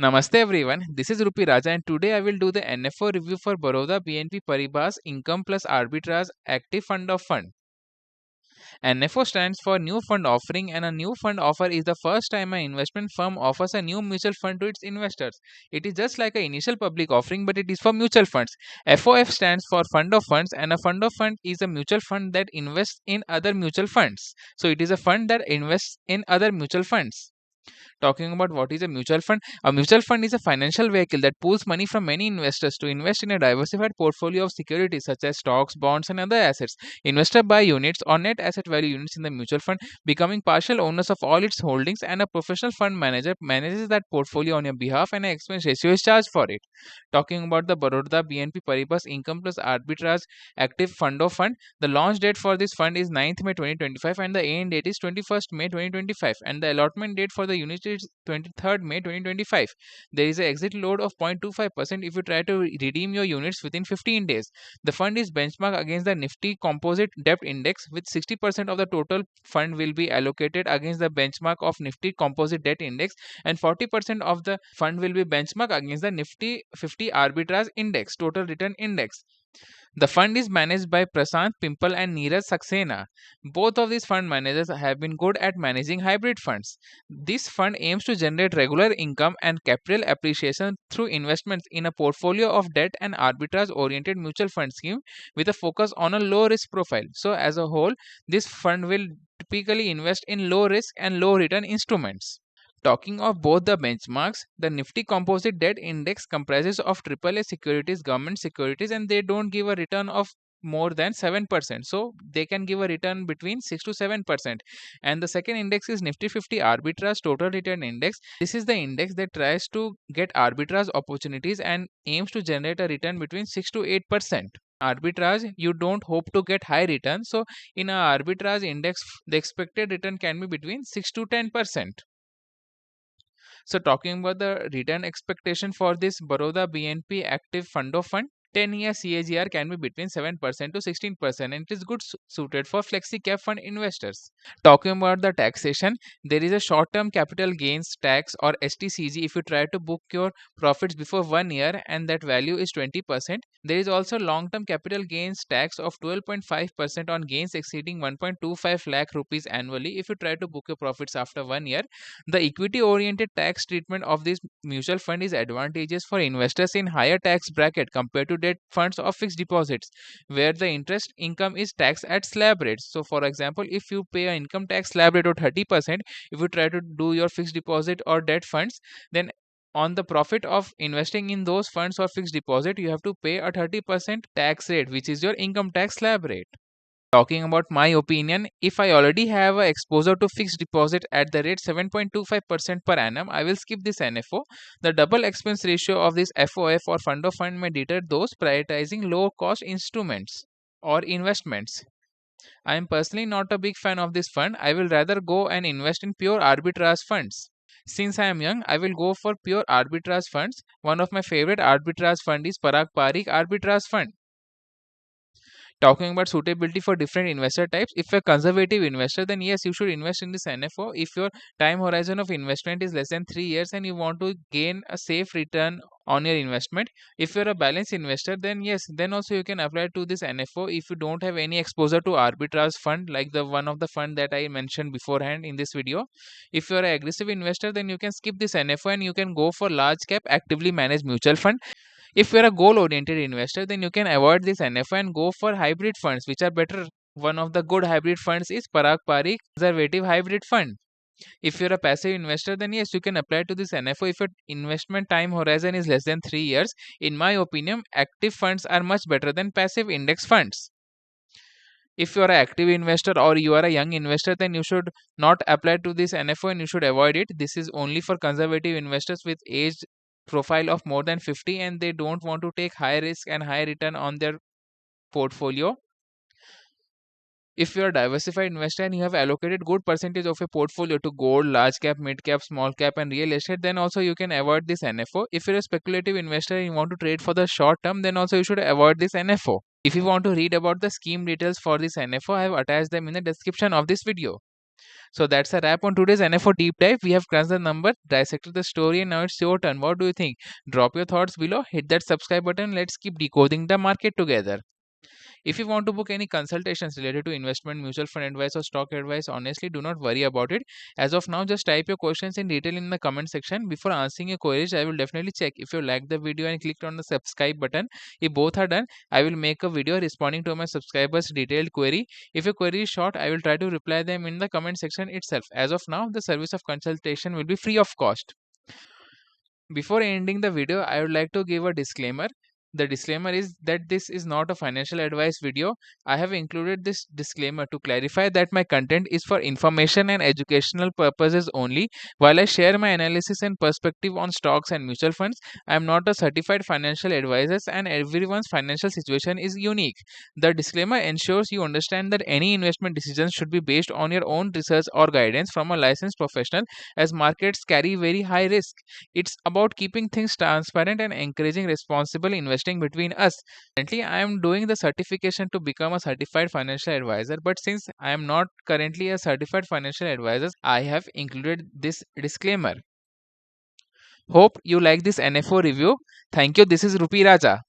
Namaste everyone, this is Rupi Raja and today I will do the NFO review for Baroda BNP Paribas Income Plus Arbitrage Active Fund of Fund. NFO stands for New Fund Offering, and a new fund offer is the first time an investment firm offers a new mutual fund to its investors. It is just like an initial public offering, but it is for mutual funds. FOF stands for Fund of Funds, and a fund of fund is a mutual fund that invests in other mutual funds. So it is a fund that invests in other mutual funds. Talking about what is a mutual fund is a financial vehicle that pools money from many investors to invest in a diversified portfolio of securities such as stocks, bonds, and other assets. Investors buy units or net asset value units in the mutual fund, becoming partial owners of all its holdings, and a professional fund manager manages that portfolio on your behalf, and an expense ratio is charged for it. Talking about the Baroda BNP Paribas Income Plus Arbitrage Active Fund of Fund, the launch date for this fund is 9th May 2025 and the end date is 21st May 2025, and the allotment date for the unit is 23rd May 2025. There is an exit load of 0.25% if you try to redeem your units within 15 days. The fund is benchmarked against the Nifty Composite Debt Index, with 60% of the total fund will be allocated against the benchmark of Nifty Composite Debt Index, and 40% of the fund will be benchmarked against the Nifty 50 Arbitrage Index Total Return Index. The fund is managed by Prasant Pimple and Neeraj Saxena. Both of these fund managers have been good at managing hybrid funds. This fund aims to generate regular income and capital appreciation through investments in a portfolio of debt and arbitrage oriented mutual fund scheme with a focus on a low risk profile. So, as a whole, this fund will typically invest in low risk and low return instruments. Talking of both the benchmarks, the Nifty Composite Debt Index comprises of AAA securities, government securities, and they don't give a return of more than 7%. So they can give a return between 6 to 7%. And the second index is Nifty 50 Arbitrage Total Return Index. This is the index that tries to get arbitrage opportunities and aims to generate a return between 6 to 8%. Arbitrage, you don't hope to get high return. So in a arbitrage index, the expected return can be between 6 to 10%. So talking about the return expectation for this Baroda BNP Active Fund of Fund, 10-year CAGR can be between 7% to 16%, and it is good suited for flexi cap fund investors. Talking about the taxation, there is a short term capital gains tax or STCG if you try to book your profits before 1 year and that value is 20%. There is also long term capital gains tax of 12.5% on gains exceeding 1.25 lakh rupees annually if you try to book your profits after 1 year. The equity oriented tax treatment of this mutual fund is advantageous for investors in higher tax bracket compared to debt funds or fixed deposits, where the interest income is taxed at slab rates. So for example, if you pay an income tax slab rate of 30%, if you try to do your fixed deposit or debt funds, then on the profit of investing in those funds or fixed deposit, you have to pay a 30% tax rate, which is your income tax slab rate. Talking about my opinion, if I already have a exposure to fixed deposit at the rate 7.25% per annum, I will skip this NFO. The double expense ratio of this FOF or fund of fund may deter those prioritizing low cost instruments or investments. I am personally not a big fan of this fund. I will rather go and invest in pure arbitrage funds. Since I am young, I will go for pure arbitrage funds. One of my favorite arbitrage fund is Parag Parikh Arbitrage Fund. Talking about suitability for different investor types, if you're a conservative investor, then yes, you should invest in this NFO. If your time horizon of investment is less than 3 years and you want to gain a safe return on your investment, if you're a balanced investor, then yes, then also you can apply to this NFO if you don't have any exposure to arbitrage fund like the one of the fund that I mentioned beforehand in this video. If you're an aggressive investor, then you can skip this NFO and you can go for large cap actively managed mutual fund. If you're a goal oriented investor, then you can avoid this NFO and go for hybrid funds, which are better. One of the good hybrid funds is Parag Parikh Conservative Hybrid Fund. If you're a passive investor, then yes, you can apply to this NFO if your investment time horizon is less than 3 years. In my opinion, active funds are much better than passive index funds. If you are an active investor or you are a young investor, then you should not apply to this NFO and you should avoid it. This is only for conservative investors with age profile of more than 50 and they don't want to take high risk and high return on their portfolio. If you are a diversified investor and you have allocated good percentage of your portfolio to gold, large cap, mid cap, small cap and real estate, then also you can avoid this NFO. If you're a speculative investor and you want to trade for the short term, then also you should avoid this NFO. If you want to read about the scheme details for this NFO, I have attached them in the description of this video. So that's a wrap on today's NFO deep dive. We have crunched the number, dissected the story, and now it's your turn. What do you think? Drop your thoughts below, hit that subscribe button. Let's keep decoding the market together. If you want to book any consultations related to investment, mutual fund advice, or stock advice, honestly, do not worry about it. As of now, just type your questions in detail in the comment section. Before answering your queries, I will definitely check if you liked the video and clicked on the subscribe button. If both are done, I will make a video responding to my subscribers' detailed query. If your query is short, I will try to reply them in the comment section itself. As of now, the service of consultation will be free of cost. Before ending the video, I would like to give a disclaimer. The disclaimer is that this is not a financial advice video. I have included this disclaimer to clarify that my content is for information and educational purposes only. While I share my analysis and perspective on stocks and mutual funds, I am not a certified financial advisor and everyone's financial situation is unique. The disclaimer ensures you understand that any investment decisions should be based on your own research or guidance from a licensed professional, as markets carry very high risk. It's about keeping things transparent and encouraging responsible investing between us. Currently, I am doing the certification to become a certified financial advisor, but since I am not currently a certified financial advisor, I have included this disclaimer. Hope you like this NFO review. Thank you. This is Rupi Raja.